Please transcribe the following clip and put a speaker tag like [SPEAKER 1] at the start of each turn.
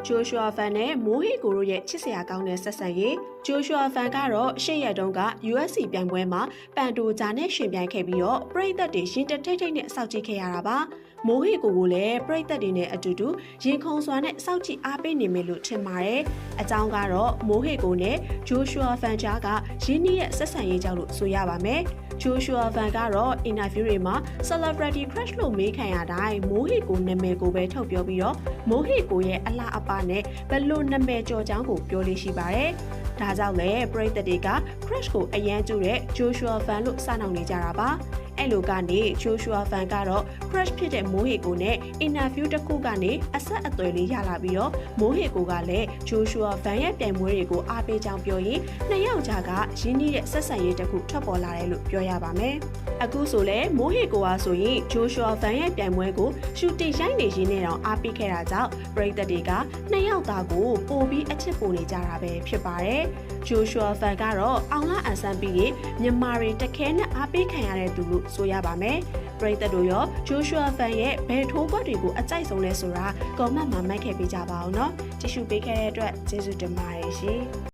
[SPEAKER 1] ဂျိုရှူအာဖန်နဲ့မိုးဟီကိုတို့ရဲ့ချစ်စရာကောင်းတဲ့ဆက်ဆံရေးဂျိုရှူအာဖန်ကတော့ရှေ့ရက်တုန်းက USC ပြိုင်ပွဲမှာပန်တိုဂျာနဲ့ရှင်ပြိုင်ခဲ့ပြီးတော့ပရိသတ်တွေရှင်တထိတ်ထိတ်နဲ့စောင့်ကြည့်ခဲ့ရတာပါမိုးဟီကိုလည်းပရိသတ်တွေနဲ့အတူတူရင်ခုန်စွာနဲ့စောင့်ကြည့်အားပေးနေမယ်လို့ထင်ပါတယ်အကြောင်းကတော့မိုးဟီကိုနဲ့ဂျိုရှူအာဖန်ကြားကရင်းနှီးရဲ့ဆက်ဆံရေးကြောင့်လို့ဆိုရပါမယ်ဂျိုရှူအာဖန်ကတော့အင်တာဗျူးတွေမှာ celebrity crush လို့မေးခံရတိုင်းမိုးဟီကိုနာမည်ကိုပဲထုတ်ပြောပြီးတော့မိုးဟီကိုရဲ့အလားအပါနဲ့ဘယ်လိုနာမည်ကျော်ကြောင်းကိုပြောလို့ရှိပါတယ်။ဒါကြောင့်လည်းပရိသတ်တွေက crush ကိုအရန်ကျူတဲ့ဂျိုရှူအာဖန်လို့စနှောင်နေကြတာပါ။အဲ့လိုကနေဂျိုရှူအာဖန်ကတော့ crush ဖြစ်တဲ့မိုးဟီကိုနဲ့အင်တာဗျူးတစ်ခုကနေအဆက်အသွယ်လေးရလာပြီးတော့မိုးဟီကိုကလည်းဂျိုရှူအာဖန်ရဲ့ပြိုင်ပွဲတွေကိုအားပေးကြောင်းပြောရင်နှစ်ယောက်ကြားကရင်းနှီးတဲ့ဆက်ဆံရေးတစ်ခုထွက်ပေါ်လာတယ်လို့ပြောရပါမယ်။အခုဆိုလဲမိုးဟီကိုဟာဆိုရင်ဂျိုရှူအာဖန်ရဲ့ပြိုင်ပွဲကိုရှူတင်ရိုက်နေရင်းနဲ့တော့အားပေးခဲ့တာကြောင့်ပရိသတ်တွေကနှစ်ယောက်သားကိုပို့ပြီးအချစ်ပို့နေကြတာပဲဖြစ်ပါတယ်။ဂျိုရှူအာဖန်ကတော့အောင်လအန်ဆန်ပြီးရင်မြန်မာတွေတခဲနဲ့အားပေးခံရတဲ့သူလို့ဆိုရပါမယ်။ပရိသတ်တို့ရောဂျိုရှူအာဖန်ရဲ့ဘယ်ထိုးကွက်တွေကိုအကြိုက်ဆုံးလဲဆိုတာကောမန့်မှာမှတ်ခဲ့ပေးကြပါအောင်နော်။ကြည့်ရှုပေးခဲ့တဲ့အတွက်ကျေးဇူးတင်ပါတယ်ရှင်။